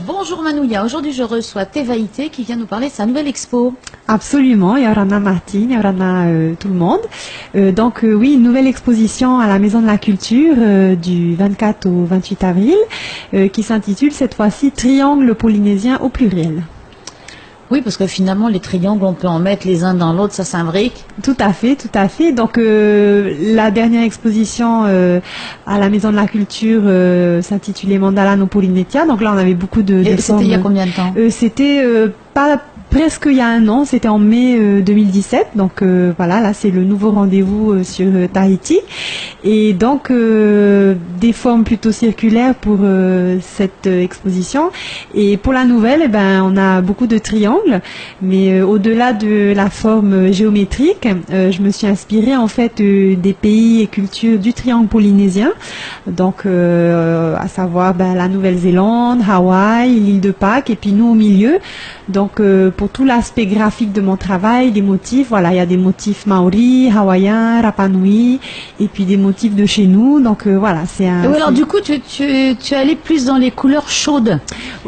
Bonjour Manouya, aujourd'hui je reçois Tevaïté qui vient nous parler de sa nouvelle expo. Absolument, il y aura Martine, il y aura tout le monde. Oui, une nouvelle exposition à la Maison de la Culture du 24 au 28 avril qui s'intitule cette fois-ci Triangle polynésien au pluriel. Oui, parce que finalement, les triangles, on peut en mettre les uns dans l'autre, ça s'imbrique. Tout à fait, tout à fait. Donc, la dernière exposition à la Maison de la Culture s'intitulait Mandala no Polynesia. Donc là, on avait beaucoup de Et formes. c'était il y a combien de temps? C'était pas presque il y a un an, c'était en mai 2017. Donc voilà, là c'est le nouveau rendez-vous sur Tahiti. Et donc des formes plutôt circulaires pour cette exposition. Et pour la nouvelle, eh ben, on a beaucoup de triangles, mais au-delà de la forme géométrique, je me suis inspirée en fait des pays et cultures du triangle polynésien. Donc à savoir la Nouvelle-Zélande, Hawaï, l'île de Pâques et puis nous au milieu. Donc pour tout l'aspect graphique de mon travail, des motifs, voilà, il y a des motifs maoris, hawaïens, Rapa Nui, et puis des motifs de chez nous. Donc voilà, c'est un. Oui, alors du coup, tu es allé plus dans les couleurs chaudes.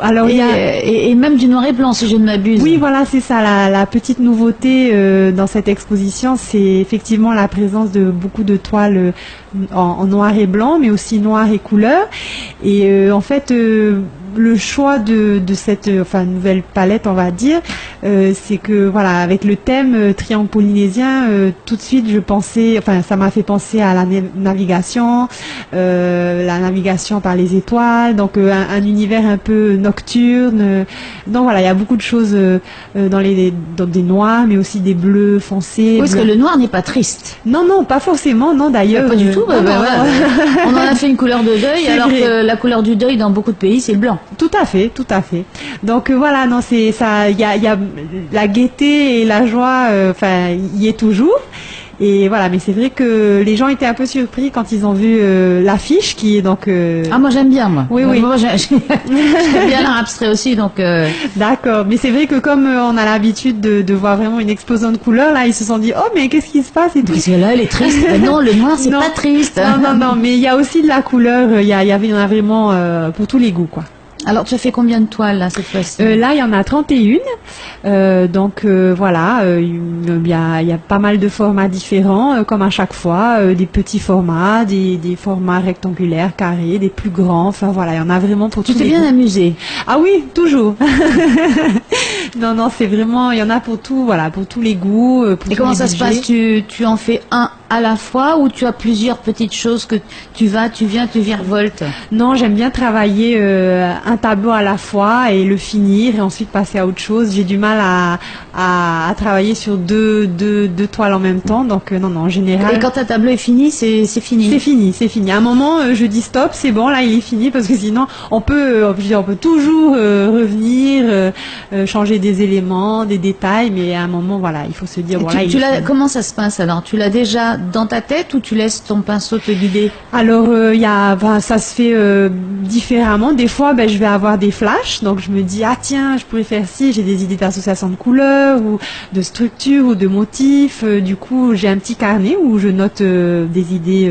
Alors et même du noir et blanc, si je ne m'abuse. Oui, voilà, c'est ça. La petite nouveauté dans cette exposition, c'est effectivement la présence de beaucoup de toiles en noir et blanc, mais aussi noir et couleur. Et en fait, le choix de cette nouvelle palette, on va dire, c'est que voilà, avec le thème triangle polynésien, tout de suite ça m'a fait penser à la navigation par les étoiles, donc un univers un peu nocturne. Donc voilà, il y a beaucoup de choses dans des noirs, mais aussi des bleus foncés. Oui, parce que le noir n'est pas triste. Non, pas forcément, non d'ailleurs. Pas du tout. On en a fait une couleur de deuil, alors vrai. que la couleur du deuil dans beaucoup de pays, c'est le blanc. Tout à fait. Donc voilà, non, c'est ça. Il y a la gaieté et la joie. Y est toujours. Et voilà, mais c'est vrai que les gens étaient un peu surpris quand ils ont vu l'affiche qui est donc. Ah, moi j'aime bien, moi. Oui. Moi, j'aime bien l'art abstrait aussi, donc. D'accord, mais c'est vrai que comme on a l'habitude de voir vraiment une explosion de couleurs, là, ils se sont dit oh mais qu'est-ce qui se passe et tout. Parce que là, elle est triste. Non, le noir, c'est pas triste. Non, mais il y a aussi de la couleur. Il y en a vraiment pour tous les goûts, quoi. Alors, tu as fait combien de toiles, là, cette fois-ci? Là, il y en a 31. Voilà, il y a pas mal de formats différents, comme à chaque fois. Des petits formats, des formats rectangulaires, carrés, des plus grands. Enfin, voilà, il y en a vraiment pour tous les goûts. Tu t'es bien amusée? Ah oui, toujours. Non, c'est vraiment, il y en a pour tout, voilà, pour tous les goûts. Et comment ça se passe? Tu en fais un à la fois ou tu as plusieurs petites choses que tu viens, tu virevoltes? Non, j'aime bien travailler un tableau à la fois et le finir et ensuite passer à autre chose. J'ai du mal à travailler sur deux toiles en même temps, donc non, en général. Et quand un tableau est fini, c'est fini? C'est fini. À un moment, je dis stop, c'est bon, là il est fini parce que sinon on peut toujours revenir, changer des éléments, des détails, mais à un moment, voilà, il faut se dire voilà. Comment ça se passe alors? Tu l'as déjà dans ta tête ou tu laisses ton pinceau te guider? Alors ça se fait différemment. Des fois, je vais avoir des flashs, donc je me dis ah tiens, je pourrais faire ci. J'ai des idées d'association de couleurs ou de structure ou de motifs. Du coup, j'ai un petit carnet où je note des idées,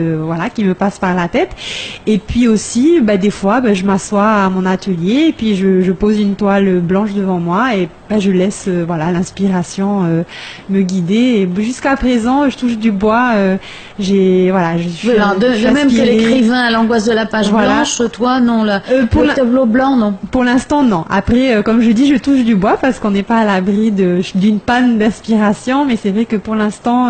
qui me passent par la tête. Et puis aussi, des fois, je m'assois à mon atelier et puis je pose une toile blanche devant moi et je laisse l'inspiration me guider. Et jusqu'à présent, je touche du bois. Je suis de même que l'écrivain à l'angoisse de la page blanche, toi non, pour le tableau blanc non. Pour l'instant non. Après, comme je dis, je touche du bois parce qu'on n'est pas à l'abri d'une panne d'inspiration, mais c'est vrai que pour l'instant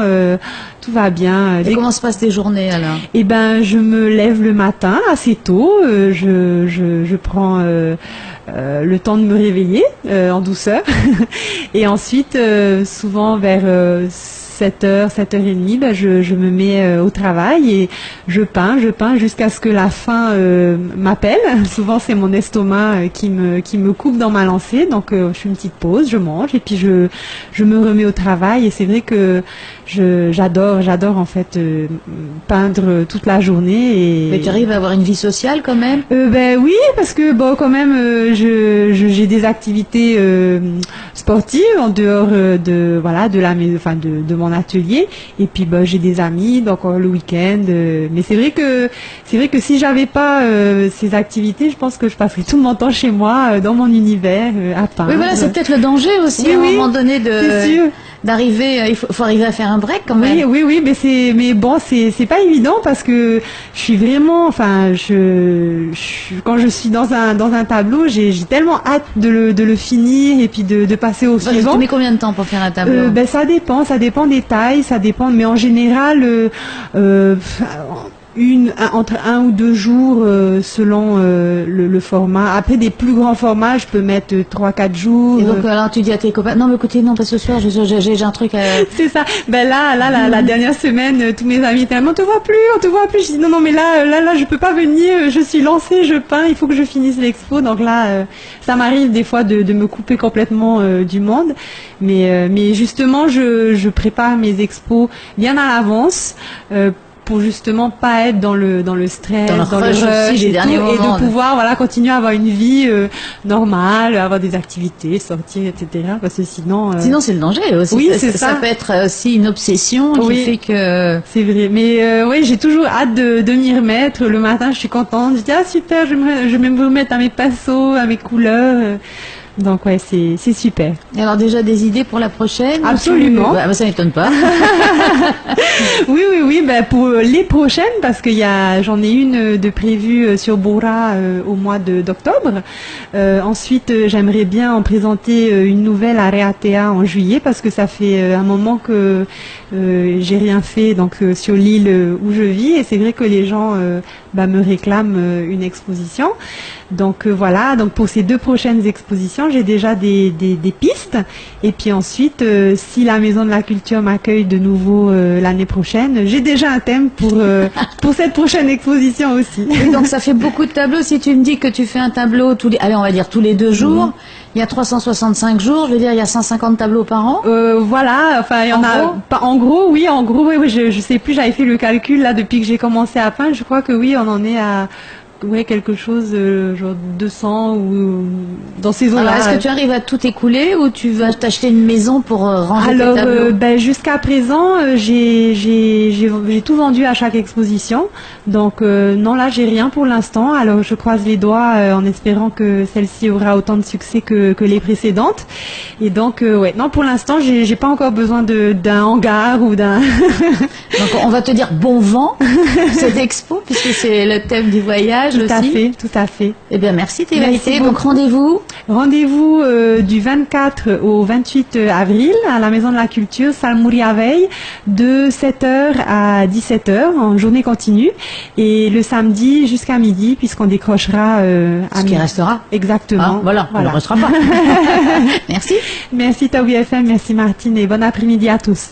tout va bien. Et comment se passent tes journées alors? Eh ben, je me lève le matin assez tôt. Je prends le temps de me réveiller en douceur et ensuite souvent vers 7h, 7h30, je me mets au travail et je peins jusqu'à ce que la faim m'appelle. Souvent c'est mon estomac qui me coupe dans ma lancée, donc je fais une petite pause, je mange et puis je me remets au travail. Et c'est vrai que j'adore en fait peindre toute la journée. Mais tu arrives à avoir une vie sociale quand même? Oui, parce que quand même j'ai des activités sportives en dehors de mon mon atelier. Et puis j'ai des amis, donc le week-end. Mais c'est vrai que si j'avais pas ces activités, je pense que je passerais tout mon temps chez moi, dans mon univers, à peindre. Oui, voilà, c'est peut-être le danger aussi, Oui, à un oui, moment donné, c'est sûr. d'arriver, il faut arriver à faire un break quand même. Oui, mais bon, c'est pas évident parce que je suis vraiment, enfin, quand je suis dans un tableau, j'ai tellement hâte de le finir et puis de passer au suivant. Tu mets combien de temps pour faire un tableau? Ça dépend des tailles, ça dépend, mais en général, entre 1 ou 2 jours selon le format. Après des plus grands formats, je peux mettre 3-4 jours. Et donc alors tu dis à tes copains, non mais écoutez, non, parce que ce soir j'ai un truc à... C'est ça. La dernière semaine, tous mes amis étaient on te voit plus. Je dis non, mais là, je peux pas venir. Je suis lancée, je peins. Il faut que je finisse l'expo. Donc là, ça m'arrive des fois de me couper complètement du monde. Mais justement, je prépare mes expos bien à l'avance. Pour justement pas être dans le stress, dans le rush et de pouvoir continuer à avoir une vie normale, avoir des activités, sortir, etc. Parce que sinon c'est le danger aussi. Oui, c'est ça. Ça peut être aussi une obsession qui fait que... C'est vrai. Mais oui, j'ai toujours hâte de m'y remettre. Le matin, je suis contente. Je dis super, je vais me remettre à mes pinceaux, à mes couleurs. Donc ouais, c'est super. Et alors déjà des idées pour la prochaine? Absolument. Ça m'étonne pas. Oui, pour les prochaines, parce que j'en ai une de prévue sur Bora au mois d'octobre. Ensuite, j'aimerais bien en présenter une nouvelle à Reatea en juillet, parce que ça fait un moment que j'ai rien fait donc sur l'île où je vis, et c'est vrai que les gens me réclament une exposition. Donc voilà, donc pour ces 2 prochaines expositions, j'ai déjà des pistes. Et puis ensuite, si la Maison de la Culture m'accueille de nouveau l'année prochaine, j'ai déjà un thème pour cette prochaine exposition aussi. Et donc ça fait beaucoup de tableaux. Si tu me dis que tu fais un tableau tous les 2 jours, il y a 365 jours, je veux dire, il y a 150 tableaux par an. Voilà, enfin il y en a. En gros, oui, je sais plus, j'avais fait le calcul là depuis que j'ai commencé à peindre. Je crois que oui, on en est à quelque chose genre 200 ou dans ces eaux-là. Alors, est-ce que tu arrives à tout écouler ou tu vas t'acheter une maison pour ranger tes tableaux? Jusqu'à présent, j'ai tout vendu à chaque exposition. Donc non, là, j'ai rien pour l'instant. Alors, je croise les doigts en espérant que celle-ci aura autant de succès que les précédentes. Et donc, non, pour l'instant, j'ai pas encore besoin d'un hangar ou d'un... Donc, on va te dire bon vent, cette expo, puisque c'est le thème du voyage. Tout à fait. Eh bien, merci Thévaïté. Donc, rendez-vous du 24 au 28 avril à la Maison de la Culture, salle Mouriaveil, de 7h à 17h en journée continue, et le samedi jusqu'à midi, puisqu'on décrochera ce qui restera. Exactement. Voilà. On ne restera pas. Merci. Merci Taoui FM, merci Martine, et bon après-midi à tous.